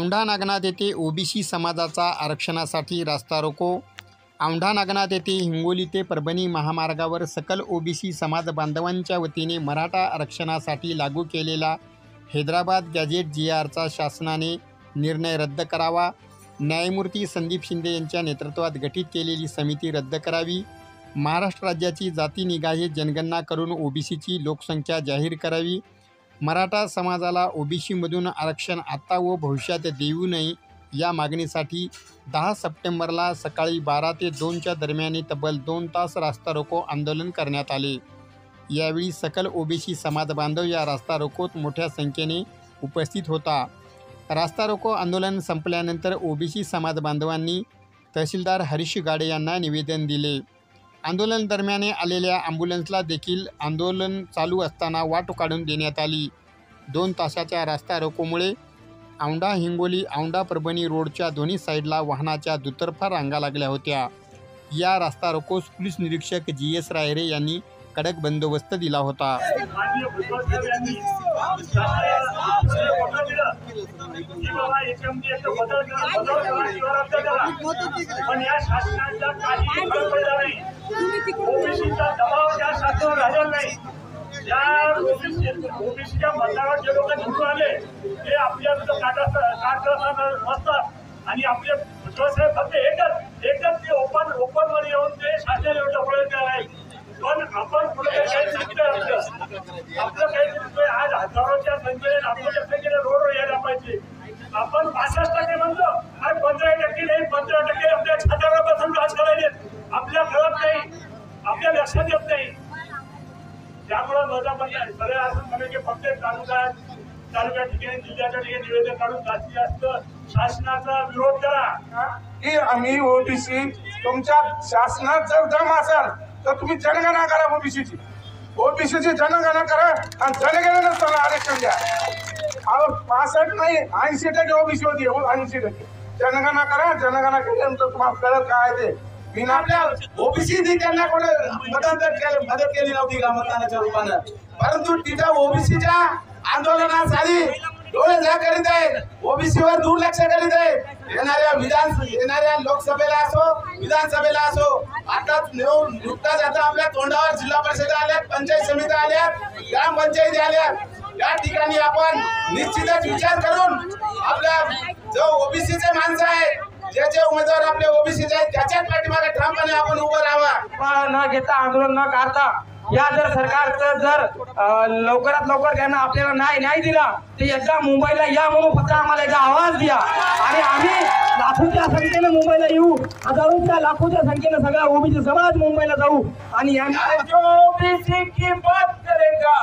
औंढा नागनाथ येथे ओबीसी समाजाचा आरक्षणासाठी रास्ता रोको। औंढा नागनाथ येथे हिंगोली ते परभणी महामार्गावर सकल ओबीसी समाज बांधवांच्या वतीने मराठा आरक्षणासाठी लागू केलेला हैदराबाद गॅझेट GRचा शासनाने निर्णय रद्द करावा। न्यायमूर्ती संदीप शिंदे यांच्या नेतृत्वात गठीत केलेली समिती रद्द करावी। महाराष्ट्र राज्याची जाती निगाहे जनगणना करून ओबीसीची लोकसंख्या जाहीर करावी। मराठा समाजाला ओबीसीमधून आरक्षण आता व भविष्यात देऊ नये या मागणीसाठी 10 सप्टेंबरला सकाळी 12 ते 2च्या दरम्यान तब्बल 2 तास रास्ता रोको आंदोलन करण्यात आले। यावेळी सकल ओबीसी समाज बांधव या रास्ता रोकोत मोठ्या संख्येने उपस्थित होता। रास्ता रोको आंदोलन संपल्यानंतर ओबीसी समाज बांधवांनी तहसीलदार हरीश गाडे यांना निवेदन दिले। आंदोलन दरम्यान आलेल्या ॲम्ब्युलन्सला देखील आंदोलन चालू असताना वाट काढून देण्यात आली। 2 तासाच्या रास्ता रोकोमुळे औंढा हिंगोली औंढा परभणी रोडच्या दोन्ही साईडला वाहनाच्या दुतर्फा रांगा लागल्या होत्या। या रास्ता रोकोस पोलीस निरीक्षक GS रायरे यांनी कडक बंदोबस्त दिला होता। ओबीसीच्या मतदारावर जे लोक निवडून आले ते आपल्या असतात आणि आपले साहेब फक्त एकच ते ओपन मध्ये येऊन ते शासन एवढं प्रयत्न आहे। पण आपण पुढे काही सांगितलं आपलं काही आज हजारोच्या संख्येने आपल्या संख्येने रोडवर यायला पाहिजे। आपण 65% म्हणतो आणि 15% नाही 15% आपल्या छात्यापासून राज करायचे आपल्या कळत नाही आपल्या लक्षात येत नाही। त्यामुळे माझा म्हणणं सगळे असं म्हणे की प्रत्येक तालुक्या ठिकाणी जिल्ह्याच्या ठिकाणी निवेदन काढून जास्तीत जास्त शासनाचा विरोध करा की आम्ही ओबीसी तुमच्या शासनात जर दम असाल तर तुम्ही जनगणना करा। ओबीसीची जनगणना करा आणि जनगणनेत आरक्षण द्या। 65 नाही 80% ओबीसी होती 80%। जनगणना करा, जनगणना केल्यानंतर तुम्हाला कळत काय ते मी आपल्या ओबीसी त्यांना कोणी मदत केली नव्हती का मतदानाच्या रूपानं, परंतु तिथं ओबीसीच्या आंदोलनासाठी डोळे जा करीत आहे, ओबीसीवर दुर्लक्ष करीत आहे। येणाऱ्या लोकसभेला असो विधानसभेला असो आताच नुकताच आता आपल्या तोंडावर जिल्हा परिषद आल्यात, पंचायत समिती आल्यात, ग्रामपंचायती आल्यात। या ठिकाणी आपण निश्चितच विचार करून आपल्या जो ओबीसीचे माणसं आहेत जे उमेदवार आपले ओबीसीचे आहेत त्याच्याच पाठीमागे ठामपणे आपण उभं राहावा। न घेता आंदोलन न करता या जर सरकारचं जर लवकरात लवकर त्यांना आपल्याला न्याय दिला तर एकदा मुंबईला या म्हणून फक्त आम्हाला एकदा आवाज द्या आणि आम्ही लाखोच्या संख्येने मुंबईला येऊ, हजारोच्या लाखोच्या संख्येने सगळा ओबीसी समाज मुंबईला जाऊ आणि जो ओबीसी की बात करेगा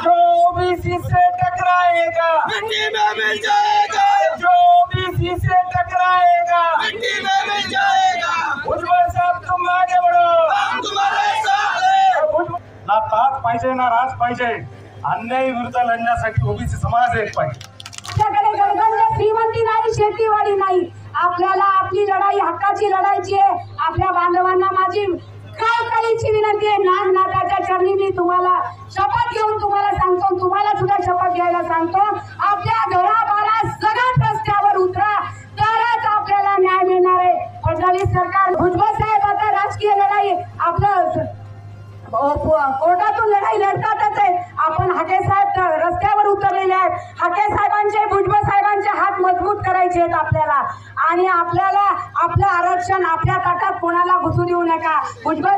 जो ओबीसी से टकराएगा मिट्टी में मिल जाएगा, जो ओबीसी से टकराएगा मिट्टी में मिल जाएगा। भुजबळ साहब तुम आगे बढ़ो, हम तुम्हारे साथ हैं। ना ताक पाहिजे ना राज पाहिजे, अन्याय विरुद्ध लढण्यासाठी ओबीसी समाज एक पाहिजे। आपल्याकडे गडगंज श्रीमंती नाही, शेतीवाडी नाही, आपल्याला आपली लढाई हक्काची लढायची आहे। आपल्या बांधवांना माझी कळकळीची विनंती आहे, नागनाथाच्या चरणी मी तुम्हाला शपथ घेऊन तुम्हाला सांगतो, तुम्हाला सुद्धा शपथ घ्यायला सांगतो, आपल्या घराबारा सगळ्यात रस्त्यावर उतरा तरच आपल्याला न्याय मिळणार आहे। फडणवीस सरकार भुजबळ साहेब आता राजकीय लढाई आपलं कोर्टातून लढाई लढतातच आहे। आपण हाके साहेब रस्त्यावर उतरलेले आहेत, हाके साहेबांचे भुजबळ साहेबांचे हात मजबूत करायचे आहेत आपल्याला आणि आपल्याला आपलं आरक्षण आपल्या ताटात कोणाला घुसू देऊ नका। भुजबळ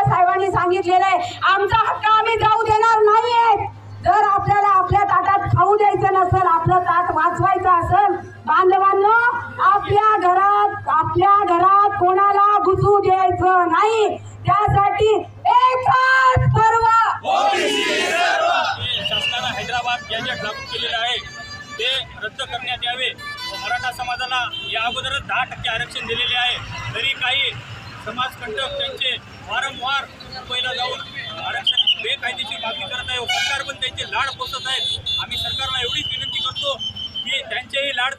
साहेबांनी सांगितलेलं आहे आमचा हक्क आम्ही जाऊ देणार नाहीये। जर आपल्याला आपल्या ताटात खाऊ द्यायचं नसेल, आपलं ताट वाचवायचं असेल, बांधवांनो आपल्या घरात कोणाला घुसू द्यायचं नाही। त्यासाठी एकच पर्व शासनाने हैदराबाद गॅझेट लागू केलेलं आहे ते रद्द करण्यात यावे। मराठा समाजाला या अगोदरच 10% आरक्षण दिलेले आहे, तरी काही समाजकंटक त्यांचे वारंवार मुंबईला जाऊन आरक्षणाची बेकायदेशीर मागणी करत आहे। सरकार पण त्यांचे लाड पोसत आहेत। आम्ही सरकारला एवढीच विनंती करतो की त्यांचेही लाड